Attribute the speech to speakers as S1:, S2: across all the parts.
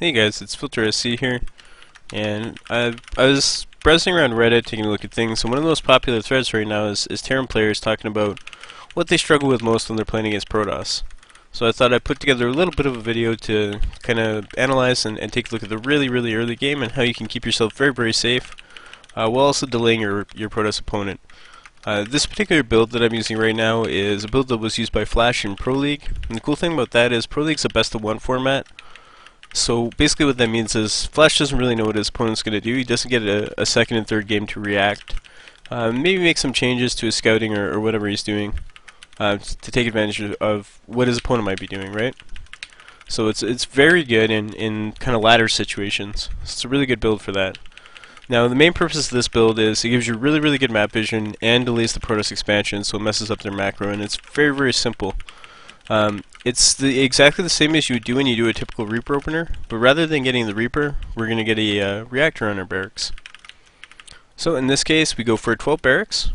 S1: Hey guys, it's FilterSC here, and I was browsing around Reddit taking a look at things, and one of the most popular threads right now is Terran players talking about what they struggle with most when they're playing against Protoss. So I thought I'd put together a little bit of a video to kind of analyze and take a look at the really early game and how you can keep yourself very safe while also delaying your Protoss opponent. This particular build that I'm using right now is a build that was used by Flash in Pro League, and the cool thing about that is Pro League's a best of one format. So basically what that means is Flash doesn't really know what his opponent's going to do. He doesn't get a second and third game to react. Maybe make some changes to his scouting or whatever he's doing to take advantage of what his opponent might be doing, right? So it's very good in kind of ladder situations. It's a really good build for that. Now the main purpose of this build is it gives you really good map vision and delays the Protoss expansion, so it messes up their macro, and it's very simple. It's exactly the same as you would do when you do a typical Reaper opener, but rather than getting the Reaper, we're going to get a reactor on our barracks. So in this case, we go for 12 barracks,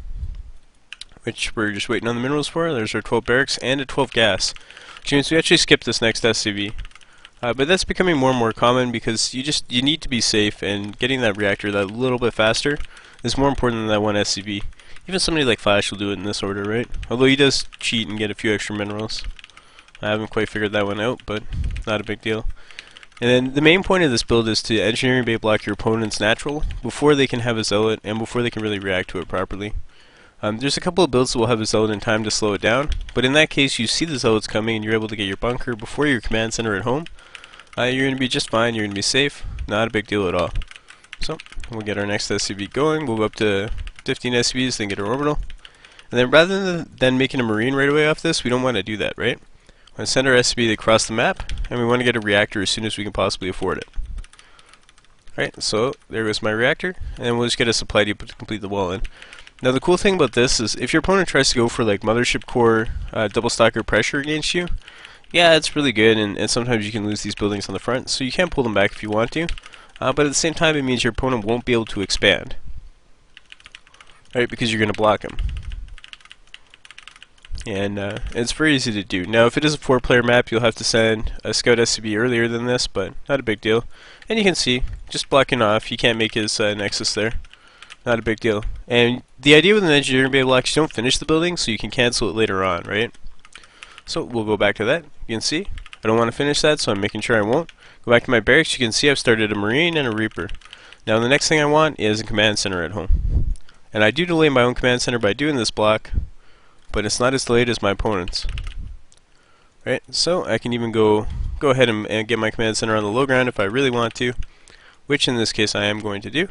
S1: which we're just waiting on the minerals for. There's our 12 barracks and a 12 gas, which means we actually skip this next SCV. But that's becoming more and more common because you need to be safe, and getting that reactor that little bit faster is more important than that one SCV. Even somebody like Flash will do it in this order, right? Although he does cheat and get a few extra minerals. I haven't quite figured that one out, but not a big deal. And then the main point of this build is to engineering bait block your opponent's natural before they can have a zealot and before they can really react to it properly. There's a couple of builds that will have a zealot in time to slow it down, but in that case you see the zealots coming and you're able to get your bunker before your command center at home. You're going to be just fine, you're going to be safe, not a big deal at all. So, we'll get our next SCV going, we'll go up to 15 SCVs, then get our orbital. And then rather than making a marine right away off this, we don't want to do that, right? We want to send our SCV across the map, and we want to get a reactor as soon as we can possibly afford it. Alright, so there goes my reactor, and then we'll just get a supply depot to complete the wall in. Now the cool thing about this is if your opponent tries to go for like mothership core double stacker pressure against you, yeah, it's really good, and sometimes you can lose these buildings on the front, so you can pull them back if you want to, but at the same time it means your opponent won't be able to expand. Alright, because you're going to block him. And it's very easy to do. Now if it is a 4-player map, you'll have to send a scout SCV earlier than this, but not a big deal. And you can see, just blocking off, he can't make his nexus there. Not a big deal. And the idea with an engineering bay block is you don't finish the building, so you can cancel it later on, right? So we'll go back to that. You can see, I don't want to finish that, so I'm making sure I won't. Go back to my barracks, you can see I've started a marine and a reaper. Now the next thing I want is a command center at home. And I do delay my own command center by doing this block, but it's not as delayed as my opponent's. Right, so I can even go ahead and get my command center on the low ground if I really want to, which in this case I am going to do.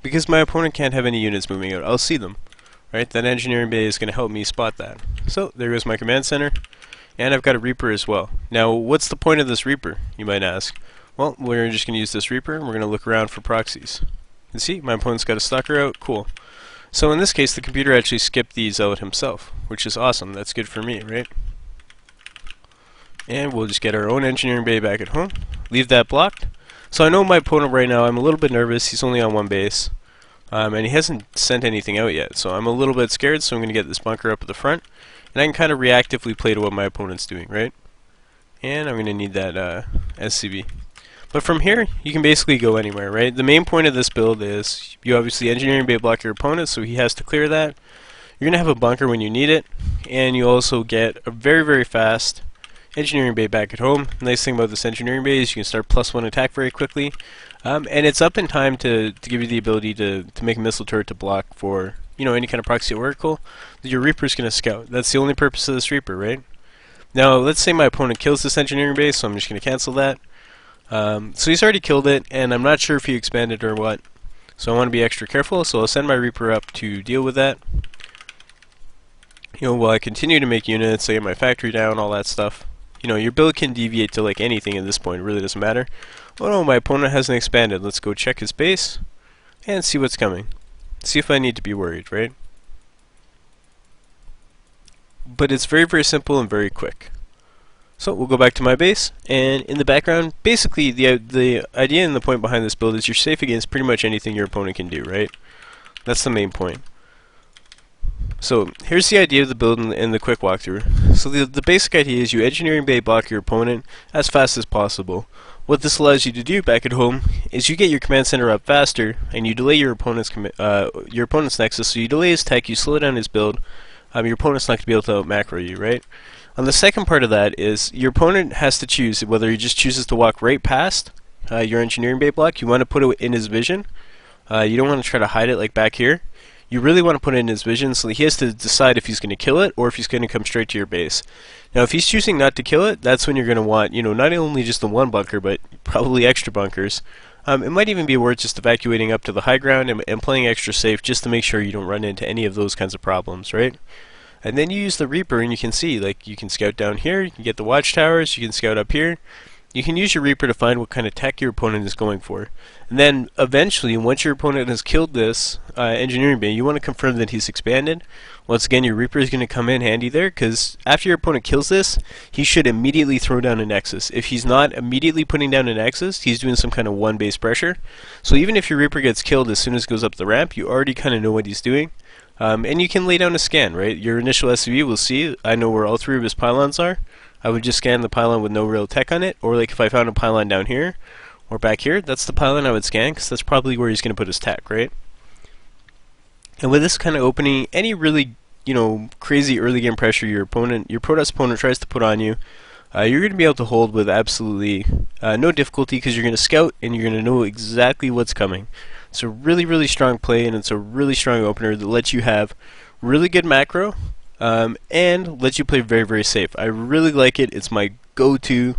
S1: Because my opponent can't have any units moving out, I'll see them. Right, that engineering bay is going to help me spot that. So there goes my command center, and I've got a reaper as well. Now what's the point of this reaper, you might ask? Well, we're just going to use this reaper and we're going to look around for proxies. You see, my opponent's got a stalker out, cool. So in this case, the computer actually skipped the zealot himself, which is awesome. That's good for me, right? And we'll just get our own engineering bay back at home. Leave that blocked. So I know my opponent right now, I'm a little bit nervous. He's only on one base. And he hasn't sent anything out yet. So I'm a little bit scared, so I'm going to get this bunker up at the front. And I can kind of reactively play to what my opponent's doing, right? And I'm going to need that SCV. But from here, you can basically go anywhere, right? The main point of this build is you obviously engineering bay block your opponent, so he has to clear that. You're going to have a bunker when you need it, and you also get a very fast engineering bay back at home. The nice thing about this engineering bay is you can start +1 attack very quickly, and it's up in time to give you the ability to make a missile turret to block for any kind of proxy oracle that your Reaper's going to scout. That's the only purpose of this Reaper, right? Now, let's say my opponent kills this engineering base, so I'm just going to cancel that. So he's already killed it, and I'm not sure if he expanded or what. So I want to be extra careful, so I'll send my Reaper up to deal with that. While I continue to make units, I get my factory down, all that stuff. Your build can deviate to like anything at this point, it really doesn't matter. Oh no, my opponent hasn't expanded. Let's go check his base, and see what's coming. See if I need to be worried, right? But it's very simple and very quick. So we'll go back to my base, and in the background, basically the idea and the point behind this build is you're safe against pretty much anything your opponent can do, right? That's the main point. So here's the idea of the build in the quick walkthrough. So the basic idea is you engineering bay block your opponent as fast as possible, What this allows you to do back at home is you get your command center up faster, and you delay your opponent's nexus. So you delay his tech, you slow down his build. Your opponent's not going to be able to out-macro you, right? On the second part of that is your opponent has to choose whether he just chooses to walk right past your engineering bait block. You want to put it in his vision. You don't want to try to hide it like back here. You really want to put it in his vision, so he has to decide if he's going to kill it or if he's going to come straight to your base. Now, if he's choosing not to kill it, that's when you're going to want, not only just the one bunker, but probably extra bunkers. It might even be worth just evacuating up to the high ground and playing extra safe just to make sure you don't run into any of those kinds of problems, right? And then you use the Reaper, and you can see, like, you can scout down here, you can get the watchtowers, you can scout up here. You can use your Reaper to find what kind of tech your opponent is going for. And then, eventually, once your opponent has killed this engineering bay, you want to confirm that he's expanded. Once again, your Reaper is going to come in handy there, because after your opponent kills this, he should immediately throw down a Nexus. If he's not immediately putting down a Nexus, he's doing some kind of one base pressure. So even if your Reaper gets killed as soon as it goes up the ramp, you already kind of know what he's doing. And you can lay down a scan, right? Your initial SCV will see, I know where all three of his pylons are. I would just scan the pylon with no real tech on it, or like if I found a pylon down here, or back here, that's the pylon I would scan, because that's probably where he's going to put his tech, right? And with this kind of opening, any really, crazy early game pressure your Protoss opponent tries to put on you, you're going to be able to hold with absolutely no difficulty, because you're going to scout, and you're going to know exactly what's coming. It's a really, really strong play, and it's a really strong opener that lets you have really good macro, and lets you play very, very safe. I really like it. It's my go-to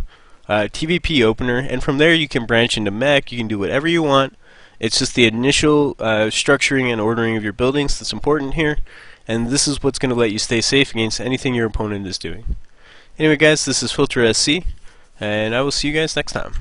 S1: TvP opener, and from there you can branch into mech, you can do whatever you want. It's just the initial structuring and ordering of your buildings that's important here, and this is what's going to let you stay safe against anything your opponent is doing. Anyway guys, this is Filter SC, and I will see you guys next time.